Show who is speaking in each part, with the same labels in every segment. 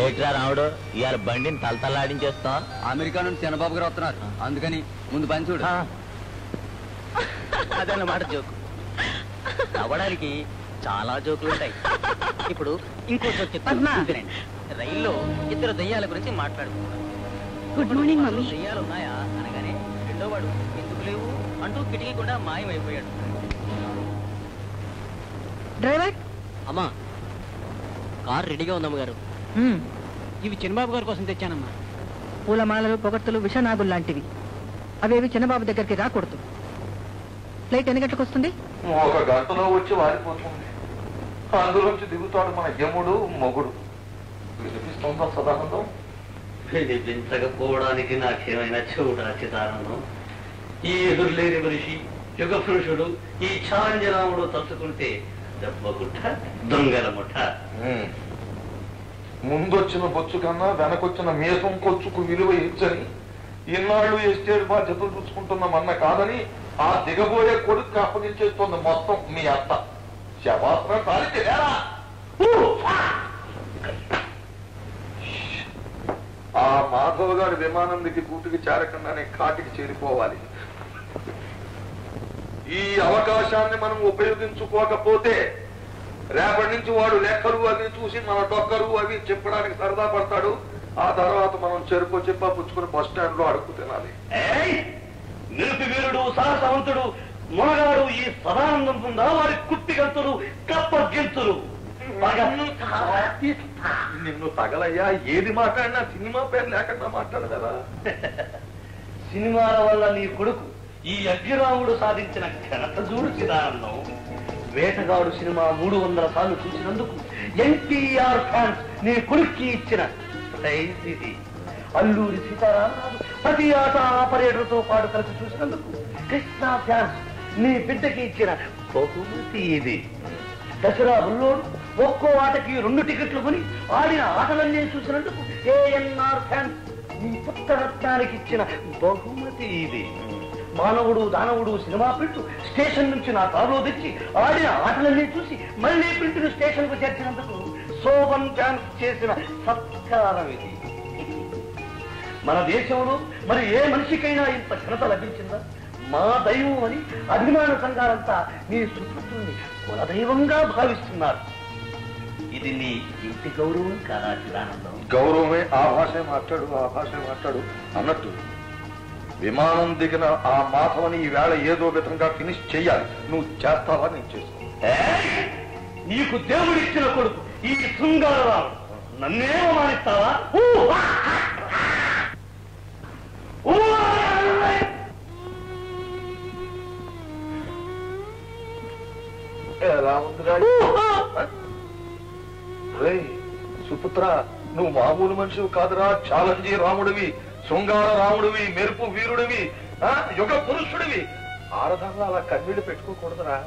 Speaker 1: ఏట్రా రాముడు ఇవాళ బండిని తలతల్లాడించేస్తా.
Speaker 2: అమెరికా నుండి చంద్రబాబు గారు వస్తున్నారు, అందుకని ముందు పని చూడు.
Speaker 1: అదన్నమాట జోకు. నవ్వడానికి చాలా జోకులు ఉంటాయి. ఇప్పుడు ఇంకో జోక్ చెప్తాను. రైల్లో ఇద్దరు దయ్యాల గురించి మాట్లాడుకుంటారు.
Speaker 3: Good morning mummy.
Speaker 1: దయ్యాలు ఉన్నాయా అనగానే రెండో వాడు ఎందుకు లేవు అంటూ కిటికీ కూడా మాయమైపోయాడు.
Speaker 3: డ్రైవర్
Speaker 4: అమ్మా, కార్ రెడీగా ఉందమ్మ గారు.
Speaker 5: ఇవి చిన్నబాబు గారి కోసం తెచ్చానమ్మా.
Speaker 3: పూలమాలలు పొగడ్తలు విషనాగులు లాంటివి. అవేవి చిన్నబాబు దగ్గరికి రాకూడదు. ఫ్లైట్ ఎన్ని గంటలకు వస్తుంది?
Speaker 6: 1 గంటలో వచ్చి వారిపోతుంది. అందులోంచి దిగుతాడు మన యముడు మొగుడు. వినిపిస్తుందా సదానందం?
Speaker 4: వినిపించకపోవడానికి నాకేమైనా చెవుడా చిదానందం? ఈ ఎదురులేని మనిషి యుగ పురుషుడు ఈ ఛాంజరాముడు తలుచుకుంటే దెబ్బగుట్ట దొంగల ముఠ.
Speaker 6: ముందొచ్చిన బొచ్చు కన్నా వెనకొచ్చిన మీసం కొచ్చుకు విలువ ఇచ్చని ఇన్నాళ్ళు ఎస్టేట్ బాధ్యతలు చూసుకుంటున్నామన్న కాదని ఆ దిగబోయే కొడుకు అప్పగించేస్తుంది మొత్తం మీ అత్త. శవాసనం తాలితే ఆ మాధవ్ గారి విమానం దిగి గూటికి చేరకుండానే కాటికి చేరిపోవాలి. ఈ అవకాశాన్ని మనం ఉపయోగించుకోకపోతే రేపటి నుంచి వాడు లెక్కలు అవి చూసి మన డొక్కరు అవి చెప్పడానికి సరదా పడతాడు. ఆ తర్వాత మనం చెరుపు చెప్ప పుచ్చుకుని బస్ స్టాండ్ లో అడుగు తినాలి.
Speaker 4: నిరుపి వీరుడు సాహసవంతుడు మొనగాడు ఈ సదానందం ఉందా వారి కుట్టి గంతులు కప్ప గెంతులు.
Speaker 6: నిన్ను తగలయ్యా, ఏది మాట్లాడినా సినిమా పేరు లేకుండా మాట్లాడు కదా.
Speaker 4: సినిమాల వల్ల నీ కొడుకు ఈ అగ్గిరాముడు సాధించిన ఘనత చూడు చిదానందం. వేటగాడు సినిమా 300 సార్లు చూసినందుకు ఎన్టీఆర్ ఫ్యాన్స్ నీ కొడుక్కి ఇచ్చిన ప్రైజ్ ఇది. అల్లూరి సీతారామరాజు ప్రతి ఆట ఆపరేటర్తో పాటు కలిసి చూసినందుకు కృష్ణా ఫ్యాన్స్ నీ బిడ్డకి ఇచ్చిన బహుమతి ఇది. దసరా బుల్లోడు ఒక్కో ఆటకి 2 టికెట్లు కొని ఆడిన ఆటలన్నీ చూసినందుకు ఏఎన్ఆర్ ఫ్యాన్స్ నీ పుట్టరత్నానికి ఇచ్చిన బహుమతి ఇది. మానవుడు దానవుడు సినిమా ప్రింట్ స్టేషన్ నుంచి నా కారులో తెచ్చి ఆడిన ఆటలన్నీ చూసి మళ్ళీ ప్రింట్ను స్టేషన్ కు చేర్చినందుకు శోభన్ ఫ్యాన్స్ చేసిన సత్కారం ఇది. మన దేశంలో మరి ఏ మనిషికైనా ఇంత ఘనత లభించిందా? మా దైవం అని అభిమాన సంఘాలంతా నీ సుపుత్రుని కులదైవంగా భావిస్తున్నారు. ఇది నీ ఇంటి గౌరవం కాదా చిదానందం?
Speaker 6: గౌరవమే. ఆ భాషే మాట్లాడు అన్నట్టు విమానం దిగిన ఆ మాధవని ఈ వేళ ఏదో విధంగా ఫినిష్ చెయ్యాలి. నువ్వు చేస్తావా? నేను చేస్తాను.
Speaker 4: నీకు దేవుడిచ్చిన కొడుకు ఈ శృంగారరావు నన్నే అవమానిస్తావా?
Speaker 6: సుపుత్ర, నువ్వు మామూలు మనిషివి కాదురా. ఛాలెంజీ రాముడివి, శృంగార రాముడివి, మెరుపు వీరుడివి, యుగ పురుషుడివి. ఆడదాన్ని అలా కన్నీళ్లు పెట్టుకోకూడదురా.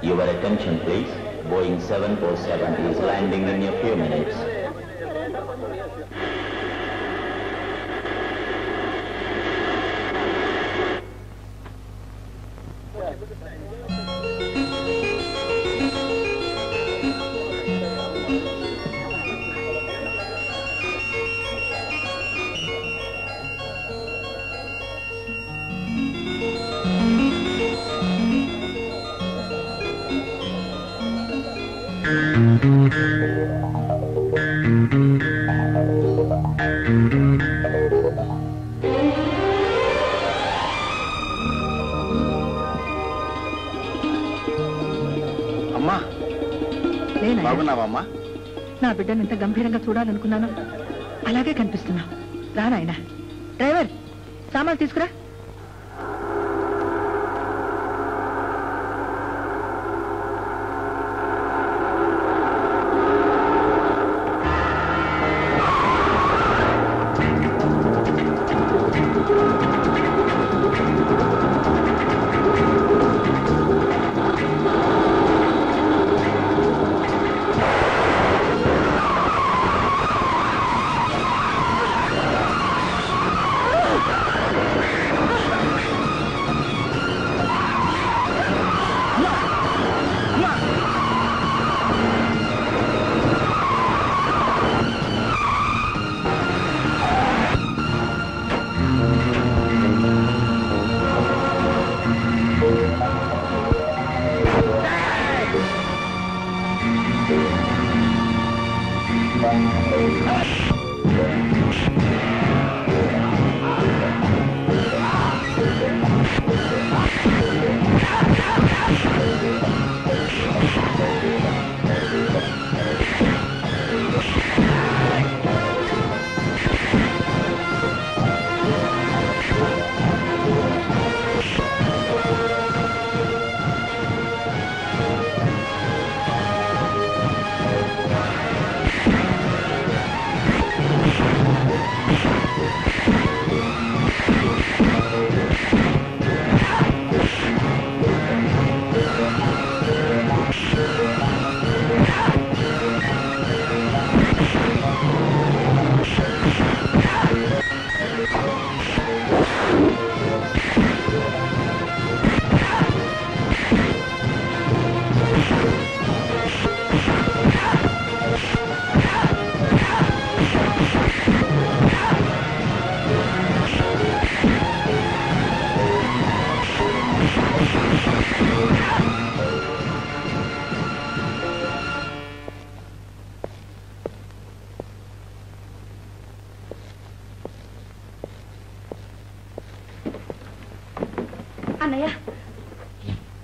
Speaker 1: Your attention please. Boeing 747 is landing in a few minutes.
Speaker 6: అమ్మా, బాగున్నావమ్మా?
Speaker 3: నా బిడ్డను ఎంత గంభీరంగా చూడాలనుకున్నాను, అలాగే కనిపిస్తున్నావు. రా నాయనా. డ్రైవర్, సామాన్లు తీసుకురా.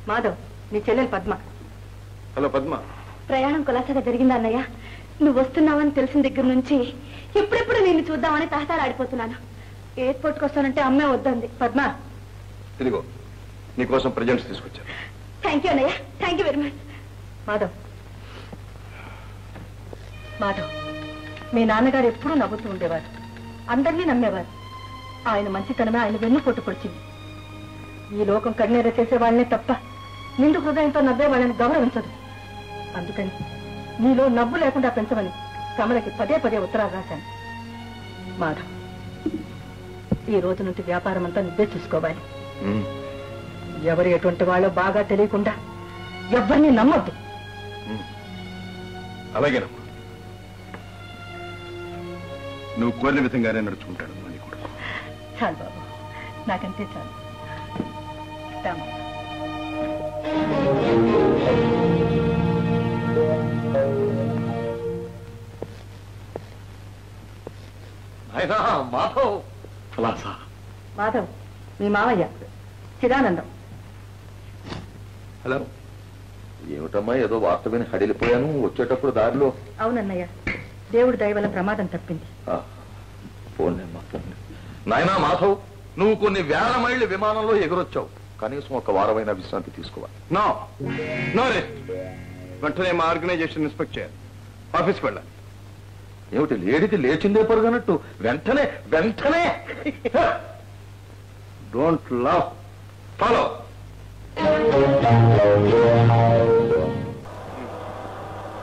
Speaker 3: మాధవ్, నీ చెల్లెలు పద్మ.
Speaker 7: హలో పద్మ.
Speaker 8: ప్రయాణం కులాసగా జరిగిందా అన్నయ్య? నువ్వు వస్తున్నావని తెలిసిన దగ్గర నుంచి ఎప్పుడెప్పుడు నిన్ను చూద్దామని తహతాలాడిపోతున్నాను. ఎయిర్పోర్ట్కి వస్తానంటే అమ్మే వద్దంది.
Speaker 3: పద్మ,
Speaker 7: ఇదిగో నీకోసం ప్రజెంట్స్ తీసుకొచ్చాను.
Speaker 8: థ్యాంక్ యూ అన్నయ్య, thank you very much.
Speaker 3: Madhav, Madhav, మీ నాన్నగారు ఎప్పుడూ నవ్వుతూ ఉండేవారు, అందరినీ నమ్మేవారు. ఆయన మంచితనమే ఆయన వెన్నుపోటు పొడిచింది. ఈ లోకం కన్నీర చేసే వాళ్ళనే తప్ప నిండు హృదయంతో నవ్వే వాళ్ళని గౌరవించదు. అందుకని నీలో నవ్వు లేకుండా పెంచమని కమలకి పదే పదే ఉత్తరాలు రాశాను. మాధవ్, ఈ రోజు నుండి వ్యాపారం అంతా నువ్వే చూసుకోవాలి. ఎవరు ఎటువంటి వాళ్ళో బాగా తెలియకుండా ఎవరిని నమ్మొద్దు.
Speaker 7: అలాగేనమ్మా, నువ్వు కోరిన విధంగానే నడుచుకుంటాడు నీ కొడుకు.
Speaker 3: చాలు బాబు, నాకంతే చాలు. రామ్మా.
Speaker 6: అయినా మాధవ్.
Speaker 3: మాధవ్, మీ మావయ్య చిదానందం.
Speaker 6: హలో. ఏమిటమ్మా, ఏదో వార్త విని హడిలిపోయాను. వచ్చేటప్పుడు దారిలో.
Speaker 3: అవునన్నయ్య, దేవుడి దయ వల్ల ప్రమాదం తప్పింది.
Speaker 6: పోన్లేమ్మా, పోన్లే. నాయనా మాధవ్, నువ్వు కొన్ని వేల మైళ్ళు విమానంలో ఎగురొచ్చావు. కనీసం ఒక వారమైన విశ్రాంతి తీసుకోవాలి.
Speaker 7: నో నో రే, వెంటనే మా ఆర్గనైజేషన్ ఇన్స్పెక్ట్ చేయాలి. ఆఫీస్కి వెళ్ళాలి.
Speaker 6: ఏమిటి లేడికి లేచిందే పరుగనట్టు వెంటనే వెంటనే.
Speaker 7: Don't love, follow.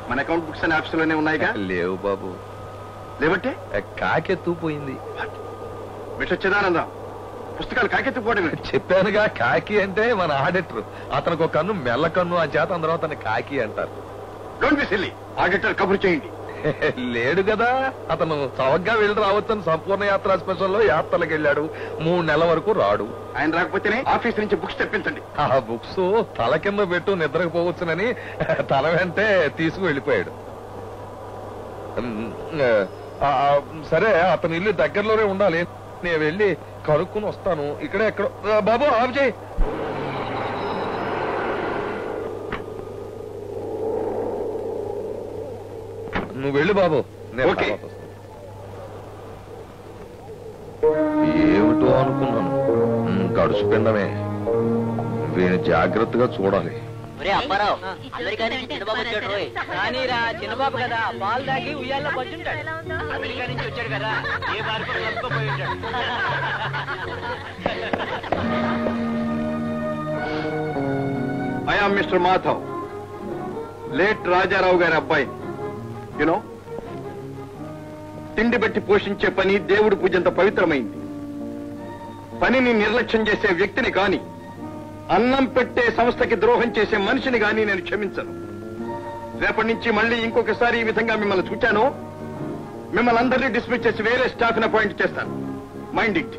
Speaker 7: మన అకౌంట్ బుక్స్ అనే ఆఫీసులోనే ఉన్నాయిగా?
Speaker 6: లేవు బాబు.
Speaker 7: లేబట్టే
Speaker 6: కాకెత్తుపోయింది.
Speaker 7: మిస్టర్ చిదానందం, పుస్తకాలు కాకెత్తుపోవడమే.
Speaker 6: చెప్పానుగా, కాకి అంటే మన ఆడిటర్. అతనికి ఒక కన్ను మెల్ల కన్ను, ఆ చేత అందరూ అతన్ని కాకి అంటారు.
Speaker 7: Don't be silly. ఆడిటర్ కబురు చేయండి.
Speaker 6: లేడు కదా, అతను చవగ్గా వెళ్ళి రావచ్చని సంపూర్ణ యాత్రా స్పెషల్లో యాత్రలకు వెళ్ళాడు. 3 నెలల వరకు రాడు.
Speaker 7: ఆయన రాకపోతేనే ఆఫీస్ నుంచి బుక్స్ తెప్పించండి.
Speaker 6: ఆ బుక్స్ తల కింద పెట్టు నిద్రపోవచ్చునని తల వెంటే తీసుకు వెళ్ళిపోయాడు. సరే, అతని ఇల్లు దగ్గరలోనే ఉండాలి. నేను వెళ్ళి కనుక్కుని వస్తాను. ఇక్కడే ఎక్కడ. బాబు ఆఫ్ చేయి. నువ్వు వెళ్ళు బాబు.
Speaker 7: ఓకే.
Speaker 6: ఏమిటో అనుకున్నాను. గడుచుపిండమే. వీని జాగ్రత్తగా చూడాలి.
Speaker 1: అప్పారావు, అమెరికా నుంచి చిన్నబాబు వచ్చాడు.
Speaker 5: కానీ రా, చిన్నబాబు కదా, పాలు తాగి ఉయ్యాల్లో పచ్చుంటాడు. అమెరికా నుంచి వచ్చాడు కదా, ఏ బార్కు కలుపుకోపోయి ఉంటాడు.
Speaker 7: I am mister Madhav, late Rajarao గారి అబ్బాయి. యునో, తిండి బట్టి పోషించే పని దేవుడి పూజంత పవిత్రమైంది. పనిని నిర్లక్ష్యం చేసే వ్యక్తిని కాని, అన్నం పెట్టే సంస్థకి ద్రోహం చేసే మనిషిని గాని నేను క్షమించను. రేపటి నుంచి మళ్ళీ ఇంకొకసారి ఈ విధంగా మిమ్మల్ని చూచాను, మిమ్మల్ని అందరినీ డిస్మిస్ చేసి వేరే స్టాఫ్ ని అపాయింట్ చేస్తాను. Mind it.